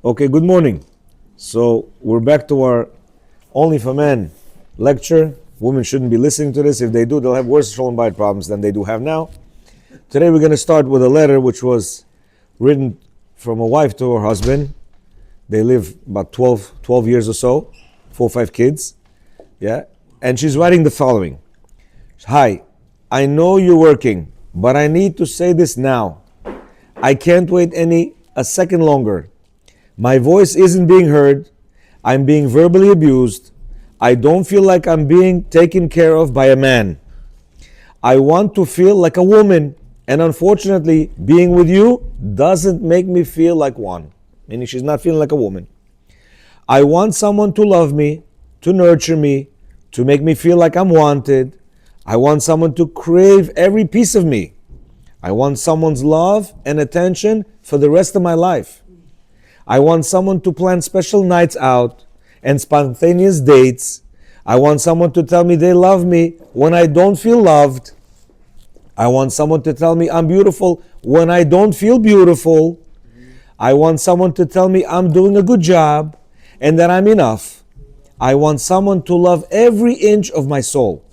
Okay, good morning. So we're back to our Only for Men lecture. Women shouldn't be listening to this. If they do, they'll have worse shalom bayit problems than they do have now. Today we're going to start with a letter which was written from a wife to her husband. They live about 12 years or so, 4 or 5 kids. Yeah, and she's writing the following. Hi, I know you're working, but I need to say this now. I can't wait a second longer. My voice isn't being heard. I'm being verbally abused. I don't feel like I'm being taken care of by a man. I want to feel like a woman, and unfortunately, being with you doesn't make me feel like one. Meaning she's not feeling like a woman. I want someone to love me, to nurture me, to make me feel like I'm wanted. I want someone to crave every piece of me. I want someone's love and attention for the rest of my life. I want someone to plan special nights out and spontaneous dates. I want someone to tell me they love me when I don't feel loved. I want someone to tell me I'm beautiful when I don't feel beautiful. I want someone to tell me I'm doing a good job and that I'm enough. I want someone to love every inch of my soul.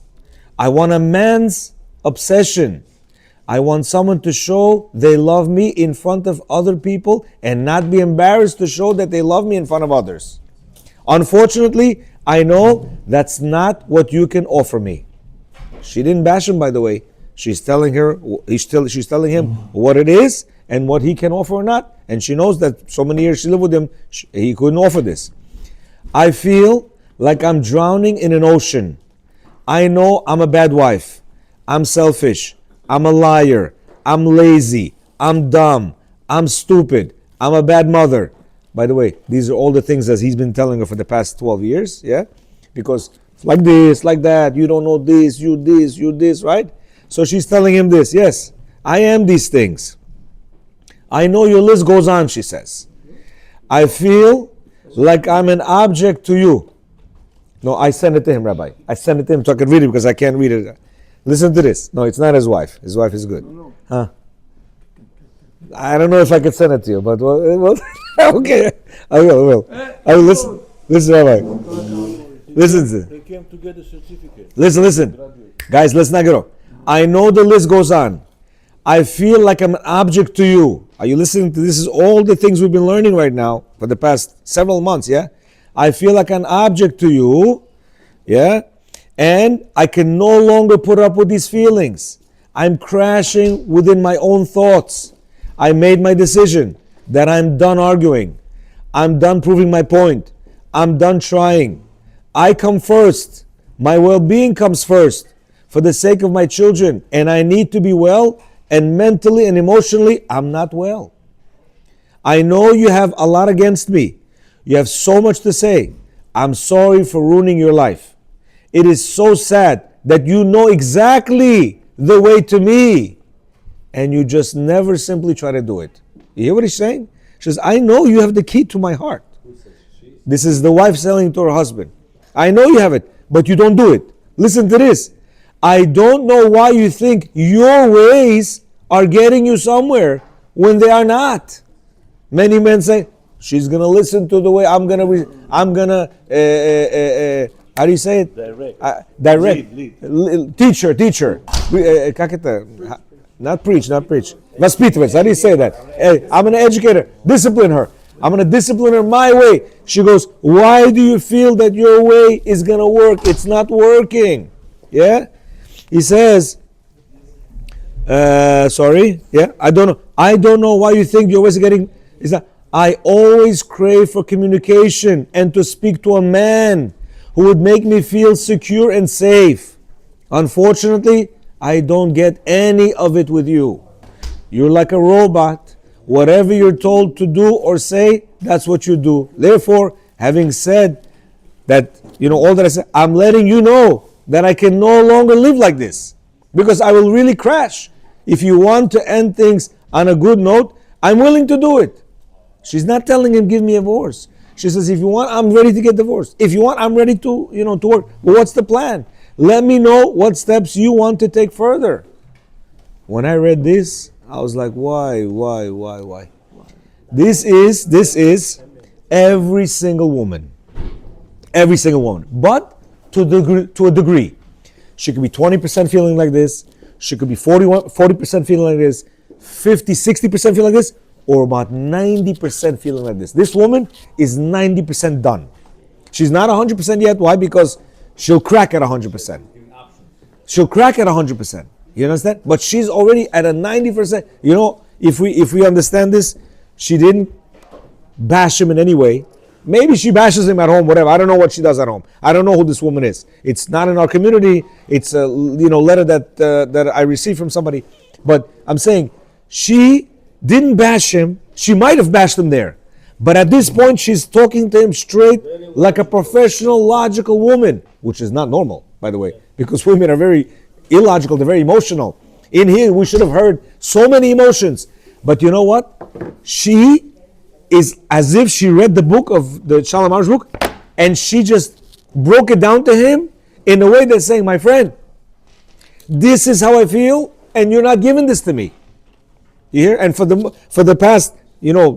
I want a man's obsession. I want someone to show they love me in front of other people and not be embarrassed to show that they love me in front of others. Unfortunately, I know that's not what you can offer me. She didn't bash him, by the way. She's telling she's telling him what it is and what he can offer or not. And she knows that so many years she lived with him, he couldn't offer this. I feel like I'm drowning in an ocean. I know I'm a bad wife. I'm selfish. I'm a liar. I'm lazy. I'm dumb. I'm stupid. I'm a bad mother. By the way, these are all the things that he's been telling her for the past 12 years, yeah? Because like this, like that, you don't know this, you this, right? So she's telling him this, yes, I am these things. I know your list goes on, she says. I feel like I'm an object to you. No, I sent it to him, Rabbi. I sent it to him so I could read it because I can't read it. Listen to this. No, it's not his wife. His wife is good. Huh? I don't know if I could send it to you, but well okay. I will. I will listen. Listen, Rabbi. Listen. They came to get a certificate. Listen. Guys, let's not get off. I know the list goes on. I feel like I'm an object to you. Are you listening to this? Is all the things we've been learning right now for the past several months, yeah? I feel like an object to you, yeah? And I can no longer put up with these feelings. I'm crashing within my own thoughts. I made my decision that I'm done arguing. I'm done proving my point. I'm done trying. I come first. My well-being comes first for the sake of my children. And I need to be well, and mentally and emotionally, I'm not well. I know you have a lot against me. You have so much to say. I'm sorry for ruining your life. It is so sad that you know exactly the way to me and you just never simply try to do it. You hear what he's saying? She says, I know you have the key to my heart. This is the wife selling to her husband. I know you have it, but you don't do it. Listen to this. I don't know why you think your ways are getting you somewhere when they are not. Many men say, she's going to listen to the way I'm going to how do you say it? Direct. Lead. Teacher. Not preach. Vaspitovets. How do you say that? I'm an educator. Discipline her. I'm going to discipline her my way. She goes, why do you feel that your way is going to work? It's not working. Yeah? He says, sorry. Yeah? I don't know why you think your ways are getting... Is that I always crave for communication and to speak to a man who would make me feel secure and safe. Unfortunately, I don't get any of it with you. You're like a robot. Whatever you're told to do or say, that's what you do. Therefore, having said that, all that I said, I'm letting you know that I can no longer live like this because I will really crash. If you want to end things on a good note, I'm willing to do it. She's not telling him, give me a divorce. She says, if you want, I'm ready to get divorced. If you want, I'm ready to, to work. But what's the plan? Let me know what steps you want to take further. When I read this, I was like, why? This is every single woman. Every single woman. But to a degree. She could be 20% feeling like this. She could be 40% feeling like this. 50, 60% feeling like this. Or about 90% feeling like this. This woman is 90% done. She's not 100% yet. Why? Because she'll crack at 100%. She'll crack at 100%. You understand? But she's already at a 90%. You know, if we understand this, she didn't bash him in any way. Maybe she bashes him at home, whatever. I don't know what she does at home. I don't know who this woman is. It's not in our community. It's a letter that I received from somebody. But I'm saying she didn't bash him. She might have bashed him there. But at this point, she's talking to him straight like a professional, logical woman, which is not normal, by the way, because women are very illogical. They're very emotional. In here, we should have heard so many emotions. But you know what? She is as if she read the book of the Shalom Arush book, and she just broke it down to him in a way that's saying, my friend, this is how I feel, and you're not giving this to me. You hear? And for the past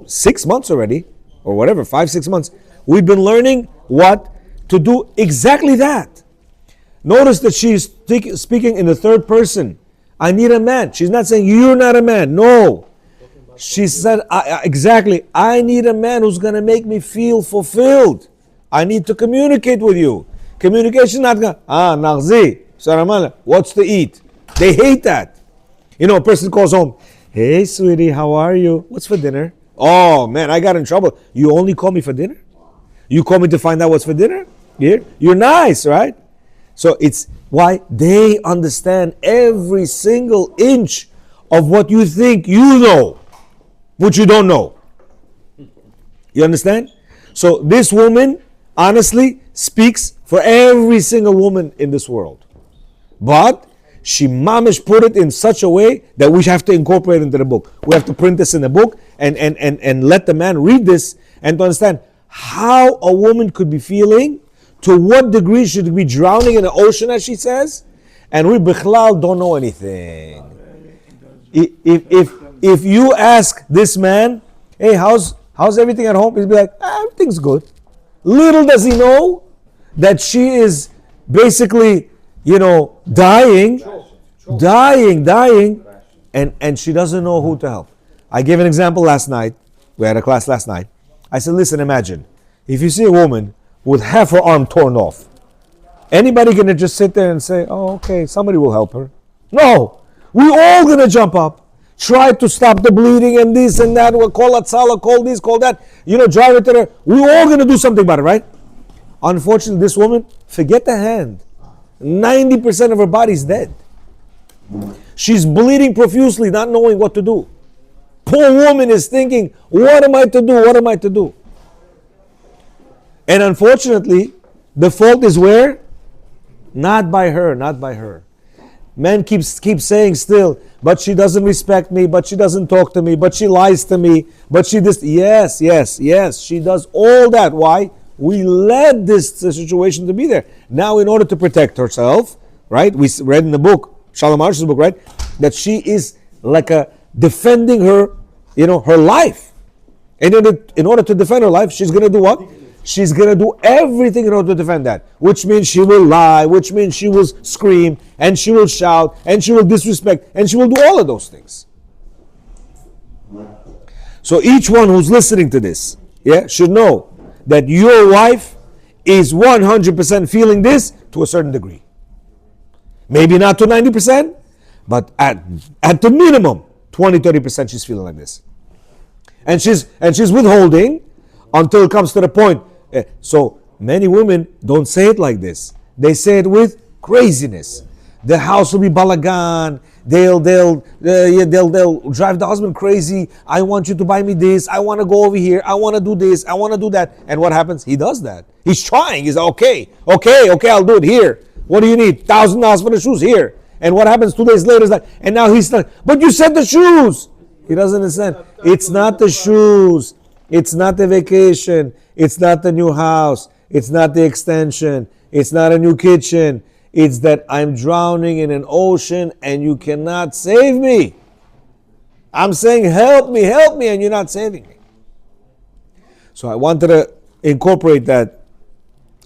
6 months already, or whatever, 5-6 months, we've been learning what to do exactly that. Notice that she's speaking in the third person. I need a man. She's not saying you're not a man. No. She said, exactly, I need a man who's going to make me feel fulfilled. I need to communicate with you. Communication not going, Nagzi, Saramala, what's to eat? They hate that. A person calls home, hey, sweetie, how are you? What's for dinner? Oh, man, I got in trouble. You only call me for dinner? You call me to find out what's for dinner? You're nice, right? So it's why they understand every single inch of what you think you know, which you don't know. You understand? So this woman, honestly, speaks for every single woman in this world. But she mamish put it in such a way that we have to incorporate it into the book. We have to print this in the book and let the man read this and to understand how a woman could be feeling, to what degree should be drowning in the ocean, as she says, and we bichlal don't know anything. If you ask this man, hey, how's everything at home? He'll be like, everything's good. Little does he know that she is basically, dying, and she doesn't know who to help. I gave an example last night. We had a class last night. I said, listen, imagine, if you see a woman with half her arm torn off, anybody gonna just sit there and say, oh, okay, somebody will help her? No, we all gonna jump up, try to stop the bleeding and this and that, we'll call Atzala, call this, call that, drive it to there. We're all gonna do something about it, right? Unfortunately, this woman, forget the hand. 90% of her body's dead. She's bleeding profusely, not knowing what to do. Poor woman is thinking, what am I to do? What am I to do? And unfortunately, the fault is where? Not by her, not by her. Men keep saying still, but she doesn't respect me, but she doesn't talk to me, but she lies to me, but she this. Yes, she does all that. Why? We led this situation to be there. Now, in order to protect herself, right? We read in the book, Shalom Arush's book, right? That she is like defending her, her life. And in order to defend her life, she's going to do what? She's going to do everything in order to defend that. Which means she will lie, which means she will scream, and she will shout, and she will disrespect, and she will do all of those things. So each one who's listening to this, should know that your wife is 100% feeling this to a certain degree. Maybe not to 90%, but at the minimum, 20-30% she's feeling like this. And she's withholding until it comes to the point. So many women don't say it like this. They say it with craziness. The house will be balagan. They'll drive the husband crazy. I want you to buy me this. I want to go over here. I want to do this. I want to do that. And what happens? He does that. He's trying. He's okay. I'll do it here. What do you need? $1,000 for the shoes here. And what happens 2 days later is like, and now he's like, but you said the shoes. He doesn't understand. It's not the shoes. It's not the vacation. It's not the new house. It's not the extension. It's not a new kitchen. It's that I'm drowning in an ocean and you cannot save me. I'm saying, help me, and you're not saving me. So I wanted to incorporate that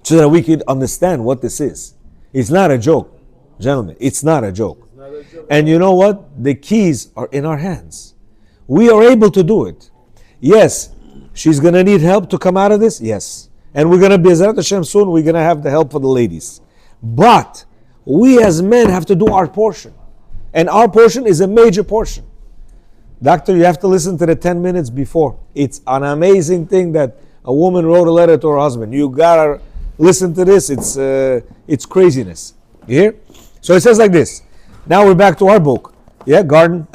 so that we could understand what this is. It's not a joke, gentlemen. It's not a joke. And you know what? The keys are in our hands. We are able to do it. Yes, she's going to need help to come out of this. Yes. And we're going to be, Bezrat Hashem, soon, we're going to have the help for the ladies. But we as men have to do our portion. And our portion is a major portion. Doctor, you have to listen to the 10 minutes before. It's an amazing thing that a woman wrote a letter to her husband. You gotta listen to this. It's craziness. You hear? So it says like this. Now we're back to our book. Yeah, Garden,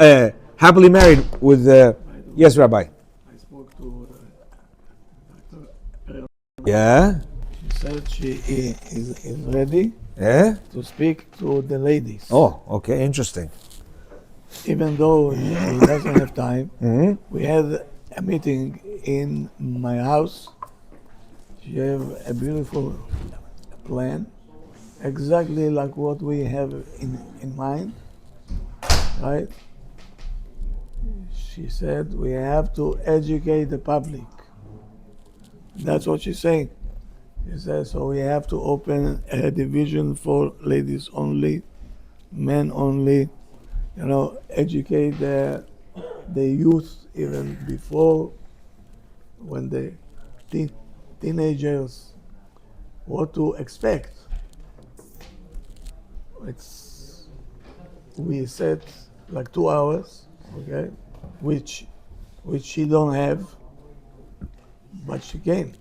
Happily Married with, yes, Rabbi. I spoke to Dr. Yeah? She said she is ready Yeah? to speak to the ladies. Oh, okay, interesting. Even though he doesn't have time, we had a meeting in my house. She have a beautiful plan, exactly like what we have in mind, right? She said we have to educate the public. That's what she's saying. She says, so we have to open a division for ladies only, men only, educate the youth even before when the teenagers what to expect. We set like 2 hours, okay, which she don't have, but she came.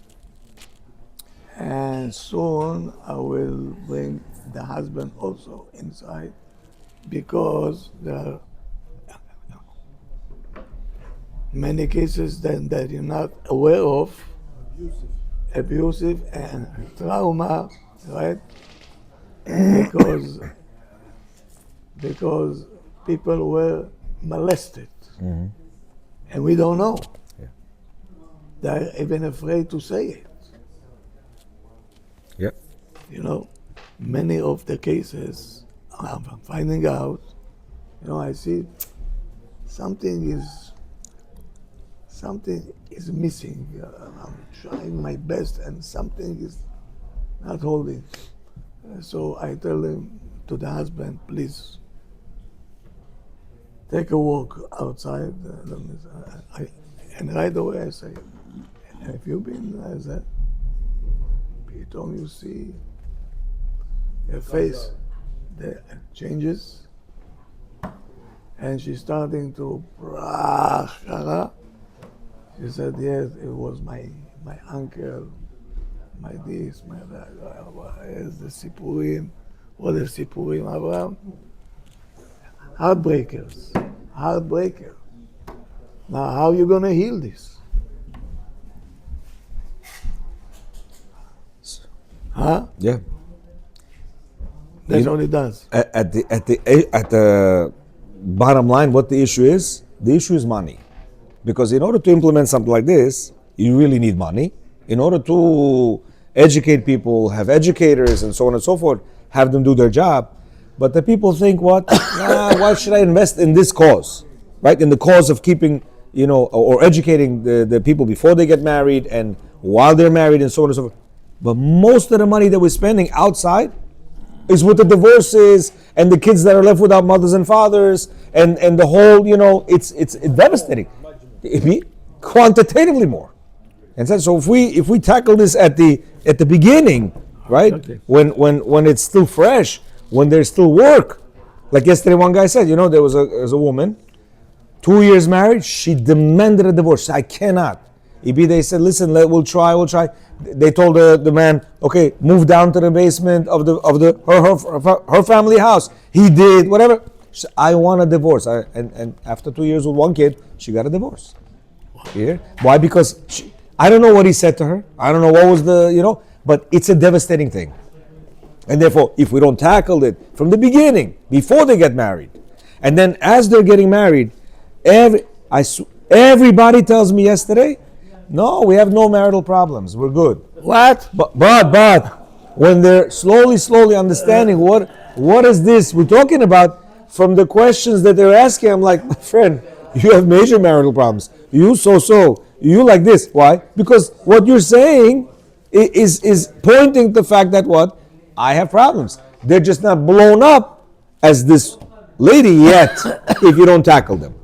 And soon I will bring the husband also inside, because there are many cases that you're not aware of, abusive and trauma, right? Because people were molested, and we don't know. Yeah. They're even afraid to say it. Yep. Many of the cases I'm finding out, I see something is missing. I'm trying my best and something is not holding. So I tell him to the husband, please take a walk outside. And right away I say, have you been? I said, you see her face that changes, and she's starting to she said, yes, it was my uncle, my this, my that. Where's the Sipurim? What are Sipurim, Abraham? Heartbreaker. Now, how are you going to heal this? Huh? Yeah. That's what it does. At the bottom line, what the issue is money. Because in order to implement something like this, you really need money. In order to educate people, have educators and so on and so forth, have them do their job. But the people think, what? Why should I invest in this cause? Right? In the cause of keeping, or educating the people before they get married and while they're married and so on and so forth. But most of the money that we're spending outside is with the divorces and the kids that are left without mothers and fathers and the whole, it's devastating. It'd be quantitatively more. And so if we tackle this at the beginning, right? Okay. When it's still fresh, when there's still work. Like yesterday one guy said, there was a woman, 2 years married, she demanded a divorce. I cannot. They said, listen, we'll try. They told the man, okay, move down to the basement of her family house. He did whatever. She said, I want a divorce. And after 2 years with one kid, she got a divorce. Here, why? Because I don't know what he said to her. I don't know what was but it's a devastating thing. And therefore, if we don't tackle it from the beginning, before they get married, and then as they're getting married, everybody tells me yesterday, no, we have no marital problems. We're good. What? But when they're slowly understanding what is this we're talking about, from the questions that they're asking, I'm like, my friend, you have major marital problems. You so. You like this. Why? Because what you're saying is pointing to the fact that what? I have problems. They're just not blown up as this lady yet if you don't tackle them.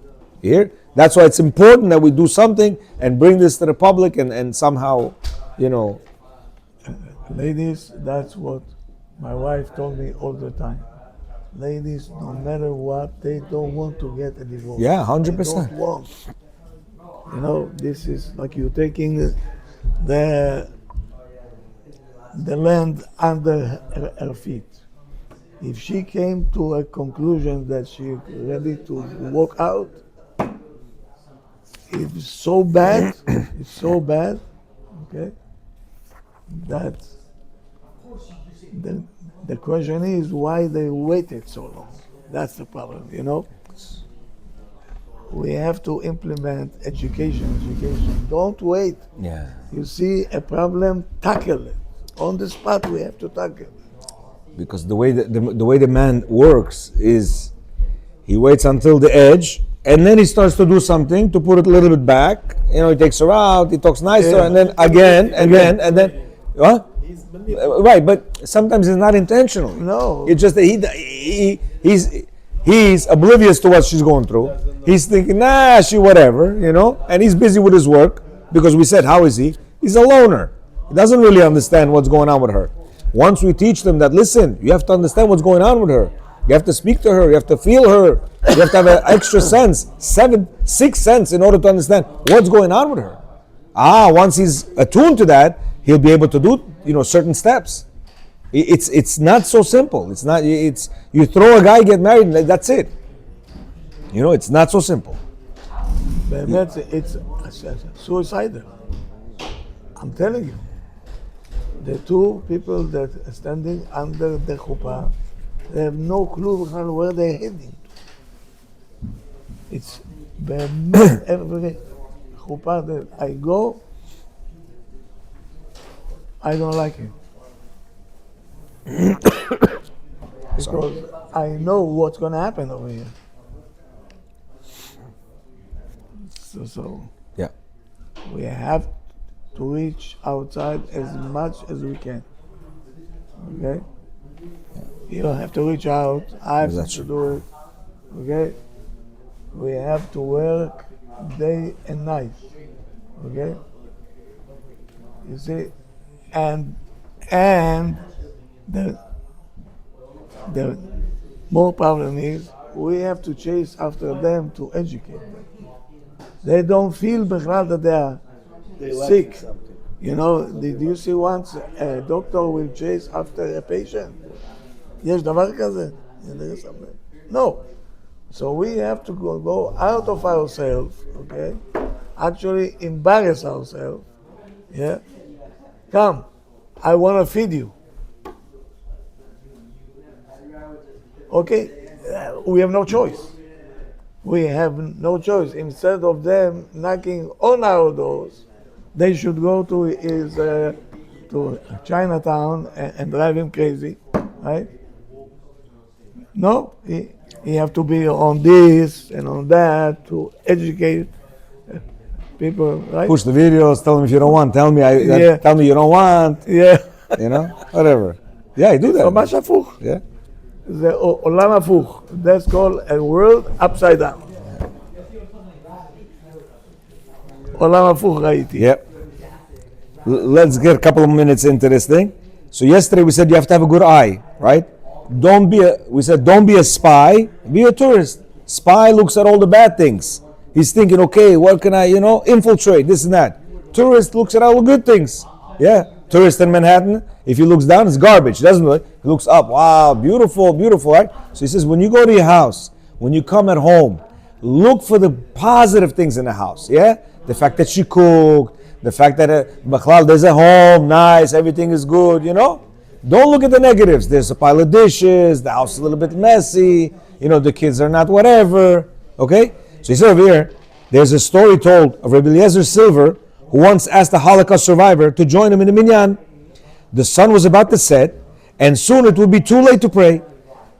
Here? That's why it's important that we do something and bring this to the public and somehow, you know. Ladies, that's what my wife told me all the time. Ladies, no matter what, they don't want to get a divorce. Yeah, They 100%. don't want. You know, this is like you're taking the land under her feet. If she came to a conclusion that she's ready to walk out, it's so bad, okay, that the question is why they waited so long. That's the problem, you know. We have to implement education. Don't wait. Yeah. You see a problem, tackle it. On the spot, we have to tackle it. Because the way the man works is he waits until the edge and then he starts to do something to put it a little bit back. You know, he takes her out, he talks nicer, and then again, and then what? Right, but sometimes it's not intentional. No. It's just that he's oblivious to what she's going through. He's thinking, nah, she whatever, you know, and he's busy with his work because we said, how is he? He's a loner. He doesn't really understand what's going on with her. Once we teach them that, listen, you have to understand what's going on with her. You have to speak to her. You have to feel her. You have to have an extra sense, 6 sense in order to understand what's going on with her. Once he's attuned to that, he'll be able to do, you know, certain steps. It's not so simple. It's not. It's you throw a guy, get married, and that's it. You know, it's not so simple. But it's suicidal. I'm telling you. The two people that are standing under the chuppah, they have no clue where they're heading to. It's every chuppah that I go, I don't like it. Because I know what's going to happen over here. So Yeah. we have to reach outside as much as we can. Okay? You don't have to reach out. I have That's to true. do it. Okay? We have to work day and night. Okay? You see? And the more problem is we have to chase after them to educate them. They don't feel that they are sick. You know, did you see once a doctor will chase after a patient? יש דבר כזה? No. So we have to go out of ourselves, okay? Actually embarrass ourselves. Yeah? Come, I want to feed you. Okay? We have no choice. We have no choice. Instead of them knocking on our doors, they should go to Chinatown and drive him crazy, right? No, he have to be on this and on that to educate people, right? Push the videos, tell them if you don't want, tell me you don't want, Yeah. you know, whatever. Yeah, I do that. ממש הפוך. Yeah. זה עולם הפוך. That's called a world upside down. עולם הפוך ראיתי. Yep. Let's get a couple of minutes into this thing. So yesterday we said you have to have a good eye, right? Don't be a spy, be a tourist. Spy looks at all the bad things. He's thinking, okay, what can I, infiltrate, this and that. Tourist looks at all the good things. Yeah, tourist in Manhattan, if he looks down, it's garbage, doesn't it? He looks up, wow, beautiful, beautiful, right? So he says, when you go to your house, when you come at home, look for the positive things in the house, yeah? The fact that she cooked, the fact that there's a home, nice, everything is good, Don't look at the negatives. There's a pile of dishes, the house is a little bit messy, the kids are not whatever, okay? So he said over here, there's a story told of Rabbi Eliezer Silver, who once asked a Holocaust survivor to join him in the minyan. The sun was about to set, and soon it would be too late to pray.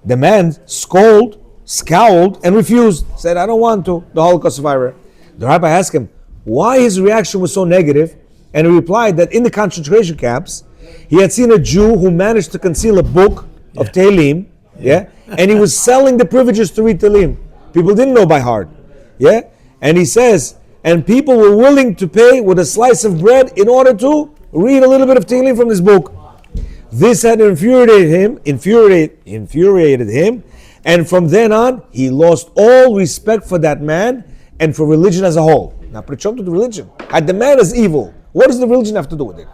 The man scowled, and refused, said, I don't want to, the Holocaust survivor. The rabbi asked him, why his reaction was so negative, and he replied that in the concentration camps, he had seen a Jew who managed to conceal a book of Tehillim, and he was selling the privileges to read Tehillim. People didn't know by heart, and he says, and people were willing to pay with a slice of bread in order to read a little bit of Tehillim from this book. This had infuriated him, and from then on, he lost all respect for that man and for religion as a whole. Now, prechom to the religion. The man is evil. What does the religion have to do with it?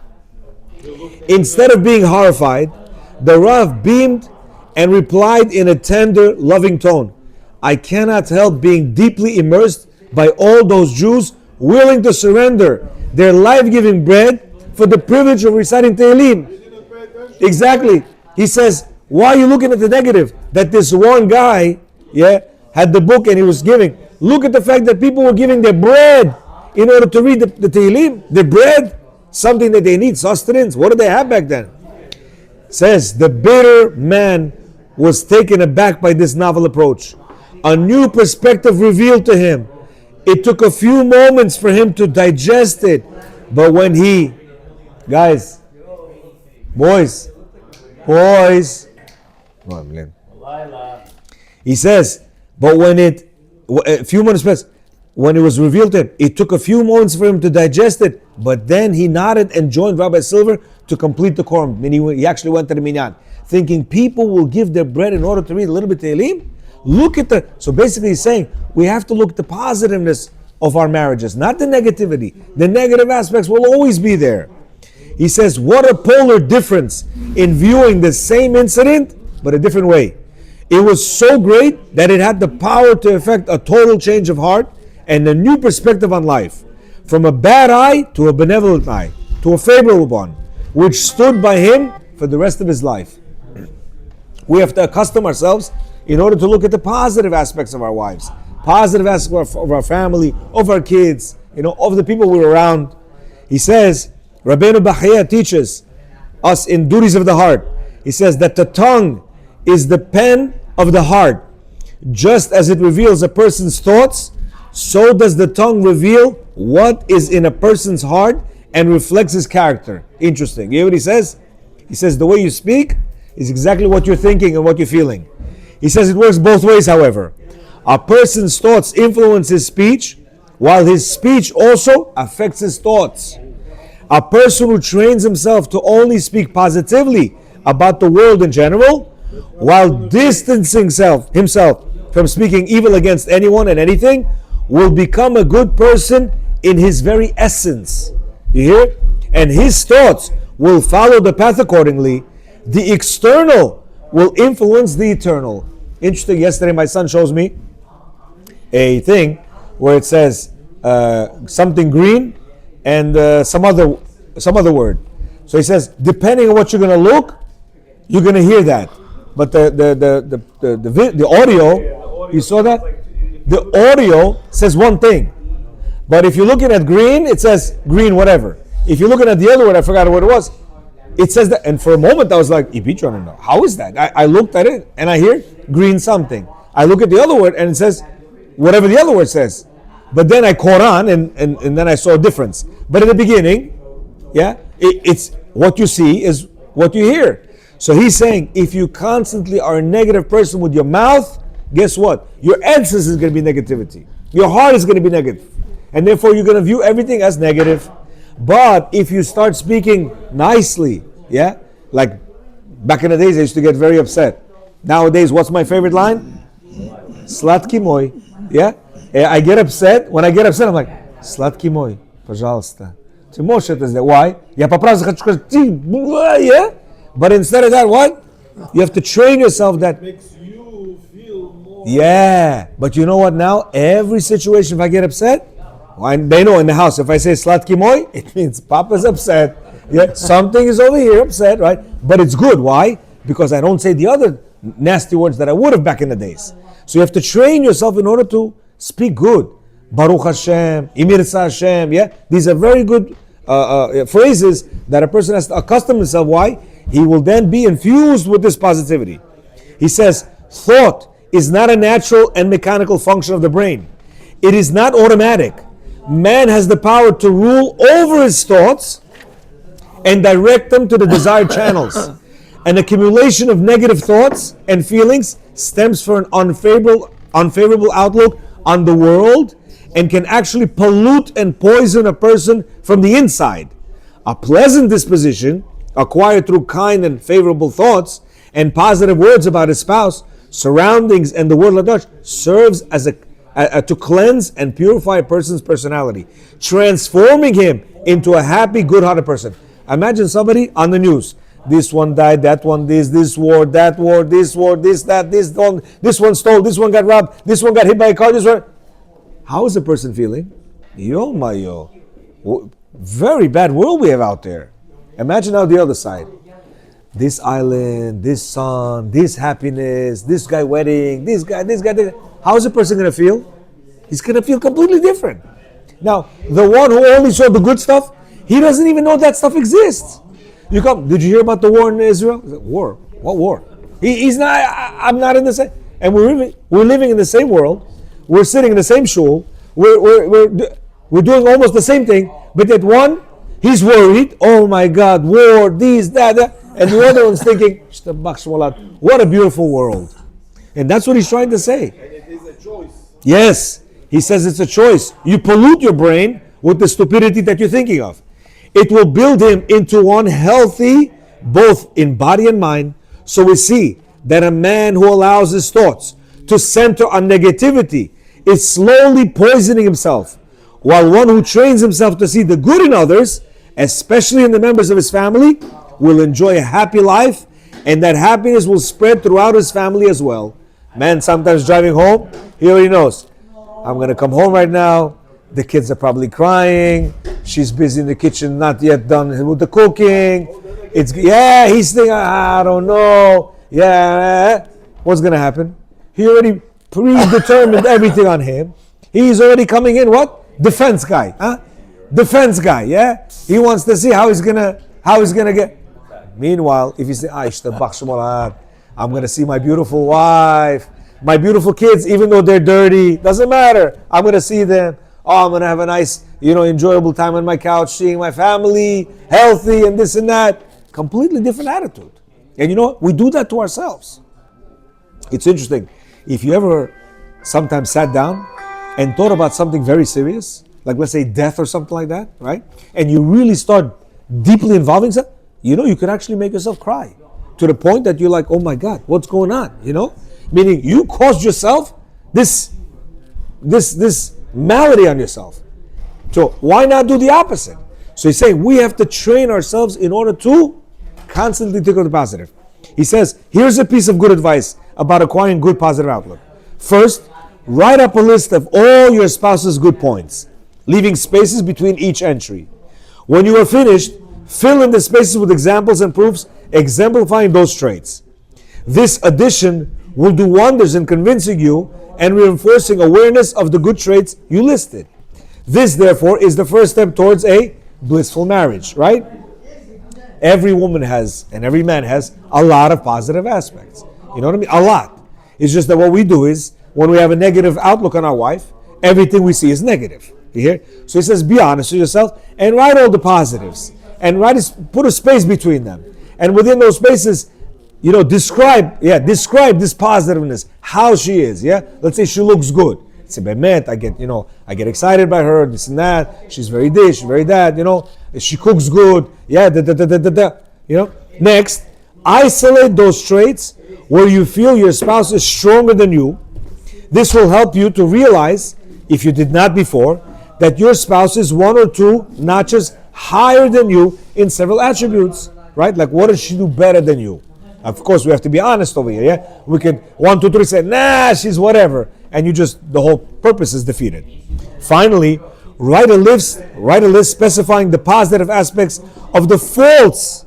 Instead of being horrified, the Rav beamed and replied in a tender, loving tone, I cannot help being deeply immersed by all those Jews willing to surrender their life-giving bread for the privilege of reciting Tehillim. Exactly. He says, why are you looking at the negative? That this one guy, had the book and he was giving. Look at the fact that people were giving their bread in order to read the Tehillim. The bread, something that they need, sustenance. What did they have back then? Says, the bitter man was taken aback by this novel approach. A new perspective revealed to him. It took a few moments for him to digest it. But when he, guys, boys, he says, but when a few moments passed, when it was revealed to him, it took a few moments for him to digest it, but then he nodded and joined Rabbi Silver to complete the Quorum. He actually went to the minyan, thinking people will give their bread in order to read a little bit Tehillim. So basically he's saying, we have to look at the positiveness of our marriages, not the negativity. The negative aspects will always be there. He says, what a polar difference in viewing the same incident, but a different way. It was so great that it had the power to effect a total change of heart and a new perspective on life. From a bad eye to a benevolent eye, to a favorable one, which stood by him for the rest of his life. We have to accustom ourselves in order to look at the positive aspects of our wives, positive aspects of our family, of our kids, of the people we're around. He says, Rabbeinu Bachya teaches us in Duties of the Heart. He says that the tongue is the pen of the heart. Just as it reveals a person's thoughts, so does the tongue reveal what is in a person's heart and reflects his character. Interesting. You hear what he says? He says the way you speak is exactly what you're thinking and what you're feeling. He says it works both ways, however. A person's thoughts influence his speech, while his speech also affects his thoughts. A person who trains himself to only speak positively about the world in general, while distancing himself from speaking evil against anyone and anything, will become a good person in his very essence. You hear? And his thoughts will follow the path accordingly. The external will influence the eternal. Interesting, yesterday my son shows me a thing where it says something green and some other word. So he says, depending on what you're going to look, you're going to hear that. But the audio, you saw that? The audio says one thing. But if you're looking at green, it says green whatever. If you're looking at the other word, I forgot what it was, it says that. And for a moment I was like, how is that? I looked at it and I hear green something. I look at the other word and it says whatever the other word says. But then I caught on and then I saw a difference. But in the beginning, it's what you see is what you hear. So he's saying, if you constantly are a negative person with your mouth, guess what? Your essence is going to be negativity. Your heart is going to be negative. And therefore you're going to view everything as negative. But if you start speaking nicely, like back in the days I used to get very upset. Nowadays, what's my favorite line? Slatki moi. I get upset. When I get upset, I'm like, Slatki moi, пожалуйста. Why? But instead of that, what? You have to train yourself that. Makes you feel more. But you know what now? Every situation, if I get upset, they know in the house, if I say Slatki moi, it means Papa's upset. Something is over here upset, right? But it's good. Why? Because I don't say the other nasty words that I would have back in the days. So you have to train yourself in order to speak good. Baruch Hashem, Imirza Hashem, These are very good phrases that a person has to accustom himself. Why? He will then be infused with this positivity. He says, thought is not a natural and mechanical function of the brain. It is not automatic, Man has the power to rule over his thoughts and direct them to the desired channels. An accumulation of negative thoughts and feelings stems from an unfavorable outlook on the world and can actually pollute and poison a person from the inside. A pleasant disposition, acquired through kind and favorable thoughts and positive words about his spouse, surroundings, and the world at large, serves as to cleanse and purify a person's personality, transforming him into a happy, good-hearted person. Imagine somebody on the news. This one died, that one this war, that war, this war, this, that, this one stole, this one got robbed, this one got hit by a car, this one. How is the person feeling? Yo, my yo. Very bad world we have out there. Imagine now the other side. This island, this sun, this happiness, this guy wedding, this guy. How is the person going to feel? He's going to feel completely different. Now, the one who only saw the good stuff, he doesn't even know that stuff exists. You come, did you hear about the war in Israel? War? What war? He's not, I'm not in the same, and we're living in the same world. We're sitting in the same shul. We're doing almost the same thing, but yet one, he's worried, oh my God, war, this, that, and the other one's thinking, what a beautiful world. And that's what he's trying to say. And it is a choice. Yes, he says it's a choice. You pollute your brain with the stupidity that you're thinking of. It will build him into one healthy, both in body and mind. So we see that a man who allows his thoughts to center on negativity is slowly poisoning himself, while one who trains himself to see the good in others, especially in the members of his family, will enjoy a happy life, and that happiness will spread throughout his family as well. Man, sometimes driving home, he already knows, I'm going to come home right now, the kids are probably crying, she's busy in the kitchen, not yet done with the cooking, he's thinking, I don't know, what's going to happen? He already predetermined everything on him. He's already coming in, what? Defense guy, huh? Defense guy, yeah? He wants to see how he's gonna get. Meanwhile, if you say, I'm gonna see my beautiful wife, my beautiful kids, even though they're dirty, doesn't matter. I'm gonna see them. Oh, I'm gonna have a nice, enjoyable time on my couch, seeing my family, healthy, and this and that. Completely different attitude. And you know what? We do that to ourselves. It's interesting. If you ever sometimes sat down and thought about something very serious, like let's say death or something like that, right? And you really start deeply involving yourself, you could actually make yourself cry to the point that you're like, oh my God, what's going on? Meaning you caused yourself this malady on yourself. So why not do the opposite? So he's saying we have to train ourselves in order to constantly think of the positive. He says, here's a piece of good advice about acquiring good positive outlook. First, write up a list of all your spouse's good points, leaving spaces between each entry. When you are finished, fill in the spaces with examples and proofs exemplifying those traits. This addition will do wonders in convincing you and reinforcing awareness of the good traits you listed. This, therefore, is the first step towards a blissful marriage, right? Every woman has, and every man has, a lot of positive aspects. You know what I mean? A lot. It's just that what we do is, when we have a negative outlook on our wife, everything we see is negative. You hear? So he says, be honest with yourself and write all the positives. And put a space between them. And within those spaces, describe this positiveness, how she is. Yeah? Let's say she looks good. Say, I get excited by her, this and that. She's very this, she's very that, She cooks good. Yeah, Next, isolate those traits where you feel your spouse is stronger than you. This will help you to realize, if you did not before, that your spouse is one or two notches higher than you in several attributes, right? Like, what does she do better than you? Of course, we have to be honest over here, yeah? We can 1, 2, 3 say, nah, she's whatever, and the whole purpose is defeated. Finally, write a list specifying the positive aspects of the faults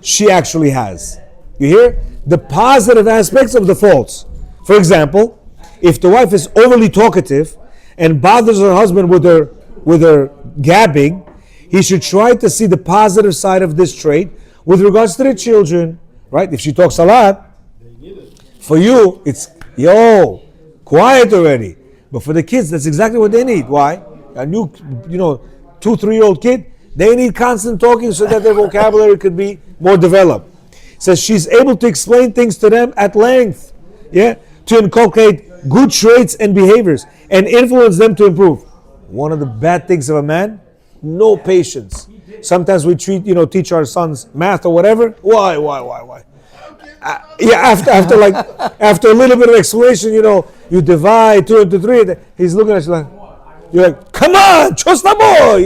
she actually has. You hear? The positive aspects of the faults. For example, if the wife is overly talkative and bothers her husband with her gabbing, he should try to see the positive side of this trait with regards to the children, right? If she talks a lot, for you, it's, quiet already. But for the kids, that's exactly what they need. Why? a new, 2, 3-year-old kid, they need constant talking so that their vocabulary could be more developed. Says she's able to explain things to them at length, yeah, to inculcate good traits and behaviors and influence them to improve. One of the bad things of a man, no patience. Sometimes we teach our sons math or whatever. Why? After a little bit of explanation, you divide 2 into 3. He's looking at you like, you're like, come on, boy,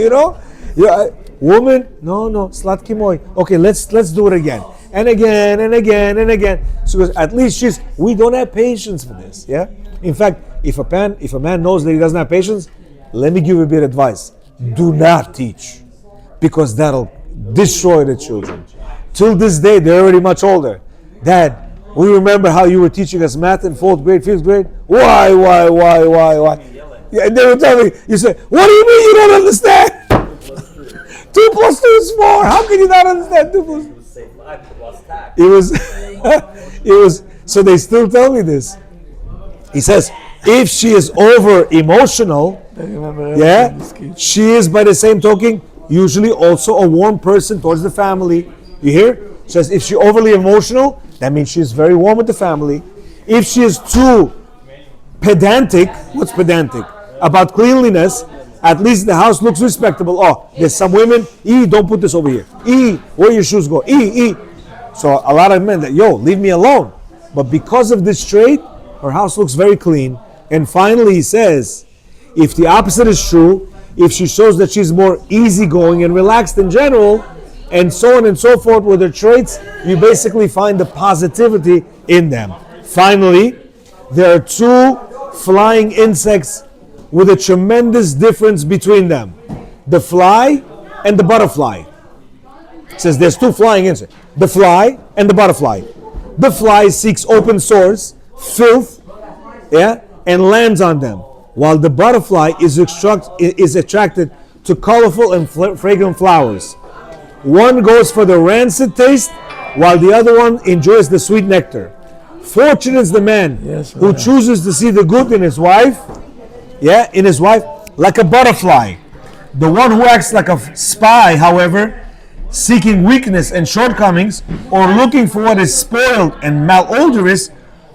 woman, no, slatki moy. Okay, let's do it again. And again, and again, and again. So at least we don't have patience for this, yeah? In fact, if a man knows that he doesn't have patience, let me give you a bit of advice. Do not teach, because that'll destroy the children. Till this day, they're already much older. Dad, we remember how you were teaching us math in 4th grade, 5th grade. Why? Yeah, and they were telling me, you said, what do you mean you don't understand? 2 plus 2 is 4. How can you not understand 2 plus 2? It was, so they still tell me this. He says, if she is over emotional, yeah, she is by the same token usually also a warm person towards the family. You hear? Says if she's overly emotional, that means she's very warm with the family. If she is too pedantic, what's pedantic? About cleanliness, at least the house looks respectable. Oh, there's some women, don't put this over here. Where your shoes go? So a lot of men that, leave me alone. But because of this trait, her house looks very clean. And finally he says, if the opposite is true, if she shows that she's more easygoing and relaxed in general, and so on and so forth with her traits, you basically find the positivity in them. Finally, there are 2 flying insects with a tremendous difference between them. The fly and the butterfly. It says there's 2 flying insects. The fly and the butterfly. The fly seeks open sores, filth, yeah, and lands on them, while the butterfly is attracted to colorful and fragrant flowers. One goes for the rancid taste, while the other one enjoys the sweet nectar. Fortunate is the man who chooses to see the good in his wife, like a butterfly. The one who acts like a spy, however, seeking weakness and shortcomings, or looking for what is spoiled and malodorous,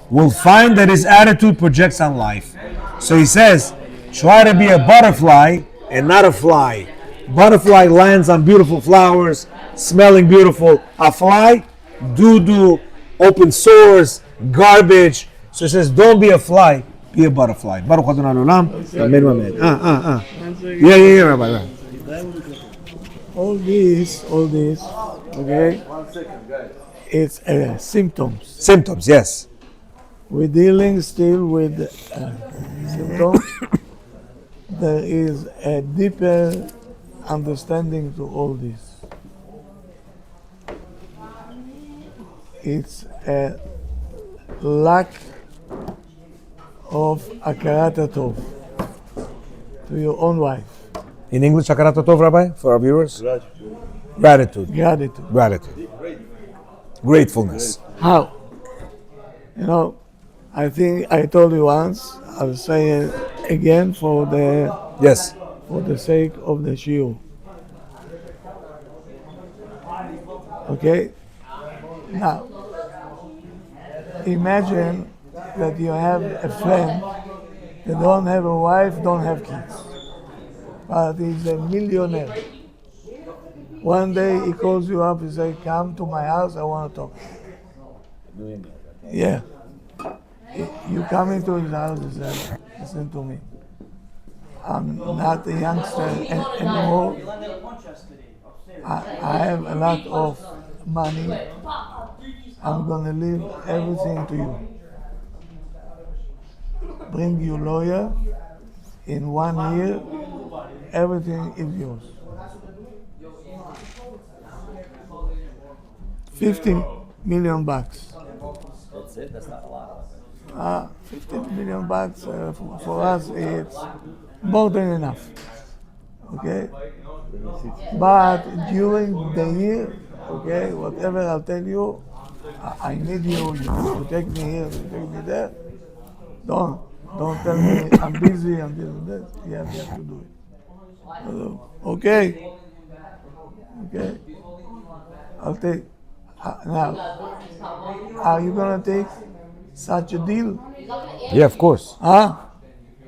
will find that his attitude projects on life. So he says, try to be a butterfly and not a fly. Butterfly lands on beautiful flowers, smelling beautiful. A fly, doo-doo, open sores, garbage. So he says, don't be a fly, be a butterfly. Baruch Adonai Olam. Amen. Yeah, Rabbi. All this, okay? It's symptoms. Symptoms, yes. We're dealing still with symptoms. There is a deeper understanding to all this. It's a lack of akarat tov to your own wife. In English, akarat tov, Rabbi, for our viewers? Gratitude. Gratefulness. How? I think I told you once, I'll say it again for the sake of the shiur. Okay? Now, imagine that you have a friend that don't have a wife, don't have kids, but he's a millionaire. One day he calls you up, he says, come to my house, I want to talk. Yeah. You come into his house and say, listen to me. I'm not a youngster anymore. I have a lot of money. I'm going to leave everything to you. Bring your lawyer. In 1 year, everything is yours. 50 million bucks. That's it? That's not a lot. 15 million bucks for us, it's more than enough. Okay? But during the year, okay, whatever I'll tell you, I need you to take me here, to take me there. Don't tell me I'm busy, I'm this and that. You have to do it. Okay. Okay. I'll take. Now, are you gonna take such a deal? Yeah, of course. Huh?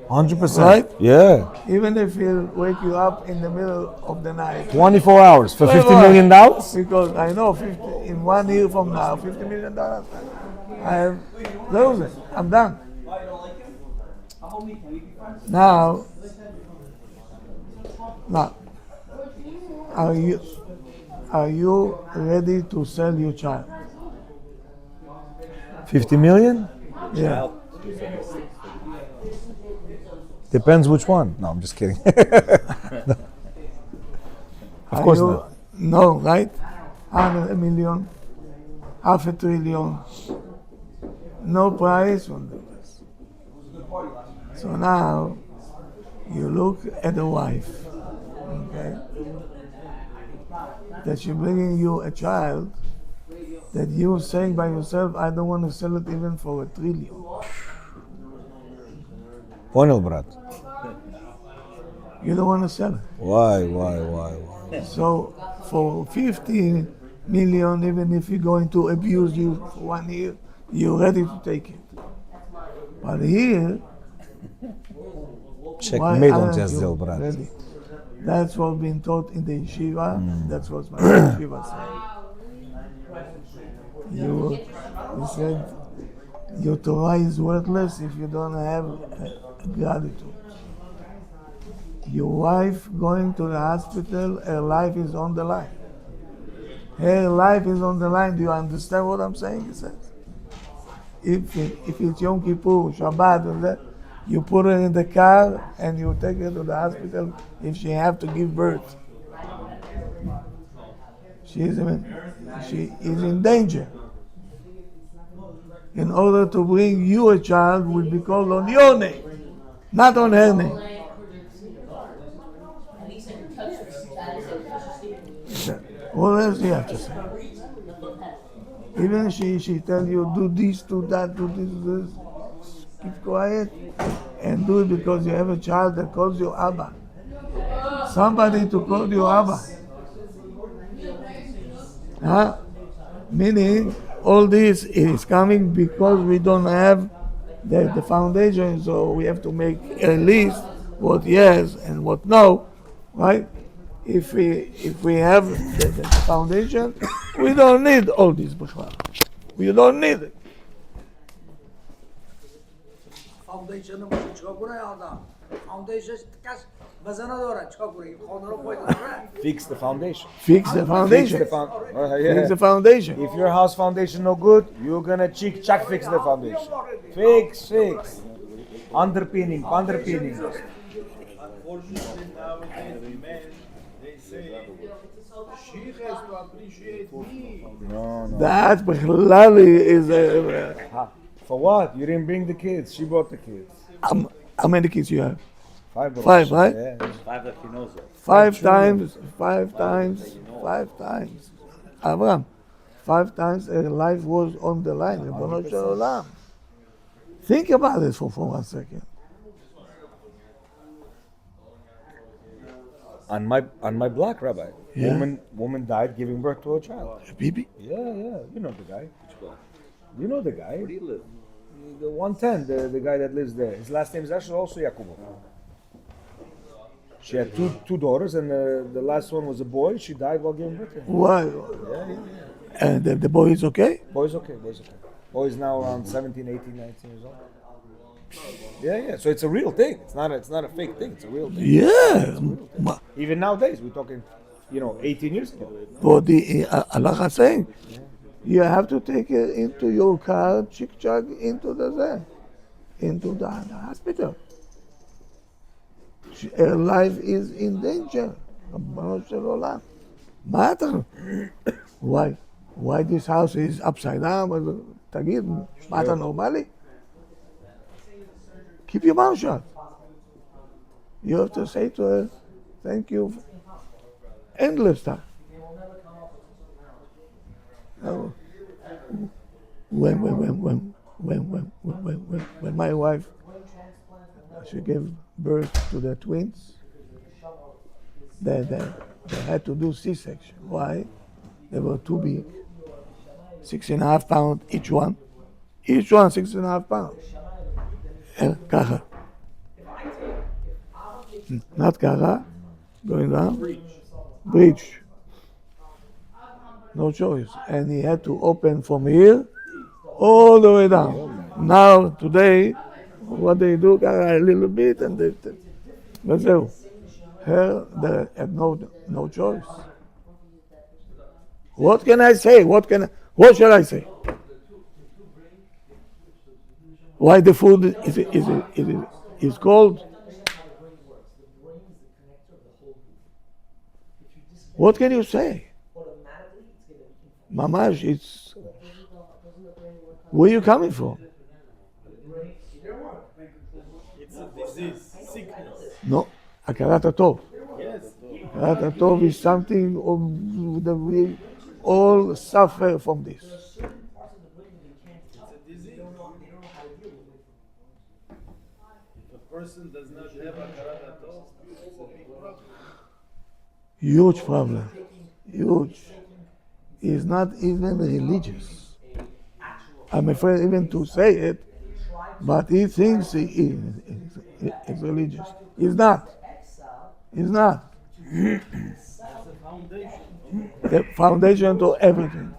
100%. Right? Yeah. Even if he'll wake you up in the middle of the night. 24 hours for $50 Whatever. million? Because I know 50, in 1 year from now, $50 million, I have lose it. I'm done. Now, now, are you are you ready to sell your child? 50 million? Yeah. Depends which one. No, I'm just kidding. Of Are course you, not. No, right? 100 million, half a trillion, no price on this. So now you look at the wife, okay? That she's bringing you a child that you saying by yourself, I don't want to sell it even for $1 trillion. Poinel, brat. You don't want to sell it. Why? So for 50 million, even if you're going to abuse you for 1 year, you're ready to take it. But here, why Checkmate on aren't Jazdil, you brat. ready? That's what's been taught in the yeshiva. That's what my yeshiva said. You said your Torah is worthless if you don't have gratitude. Your wife going to the hospital, her life is on the line. Her life is on the line. Do you understand what I'm saying? He says. If it's Yom Kippur, Shabbat, or that, you put her in the car and you take her to the hospital if she have to give birth. She is in danger. In order to bring you a child will be called on your name, not on her name. What else do you have to say? Even she tell you do this, do that, do this, do this. Keep quiet and do it because you have a child that calls you Abba. Somebody to call you Abba. Huh? Meaning all this is coming because we don't have the foundation, so we have to make a list what yes and what no, right? If we have the foundation, we don't need all this b'chlal. We don't need it. Foundation'ı başı çakura ya adam. Foundation kaç bazana doğru çakura. Onları koydular. Fix the foundation. Fix the foundation. Fix the foundation. If your house foundation no good, you're gonna check fix the foundation. Fix. Underpinning. Unfortunately, nowadays, men, they say, she has to appreciate me. No. That b'chlal is For what? You didn't bring the kids. She brought the kids. how many kids you have? 5, Five, right? Yeah. 5 that he knows of. Five times. Abraham, 5 times her life was on the line. Ribono shel olam. Think about it for 1 second. On my block, Rabbi, Yeah. woman died giving birth to a child. Bibi. Yeah. You know the guy. You know the guy. Where do you live? The 110, the guy that lives there. His last name is actually also Yakubu. She had two daughters, and the last one was a boy. She died while giving birth to him. Why? Yeah. And the boy is okay? Boy's okay. Boy's now around 17, 18, 19 years old. Yeah. So it's a real thing. It's not a fake thing. It's a real thing. Yeah. Even nowadays, we're talking, 18 years ago. But the Allah is saying, you have to take it into your car, chick-chack, into the hospital. Her life is in danger. Ribono shel olam. Matter. Why this house is upside down? תגיד, מה אתה נורמלי? Keep your mouth shut. You have to say to her, thank you, endless time. When my wife, she gave birth to the twins, they had to do C-section. Why? They were too big, 6.5 pounds each one. Each one 6.5 pounds. ככה. Not ככה, going down. Breach. No choice. And he had to open from here all the way down. Now, today, what they do, ככה a little bit, and וזהו. Here, they have no choice. What can I say? What shall I say? Why the food is cold? What can you say? Mamash, it's. Where are you coming from? It's a disease, sickness. No, הכרת הטוב. Yes. הכרת הטוב is something that we all suffer from this. It's a disease. If a person does not have הכרת הטוב, it's a big problem. Huge problem. Huge. He's not even religious. I'm afraid even to say it, but he thinks he is religious. He's not. He's not. It's a foundation. The foundation to everything.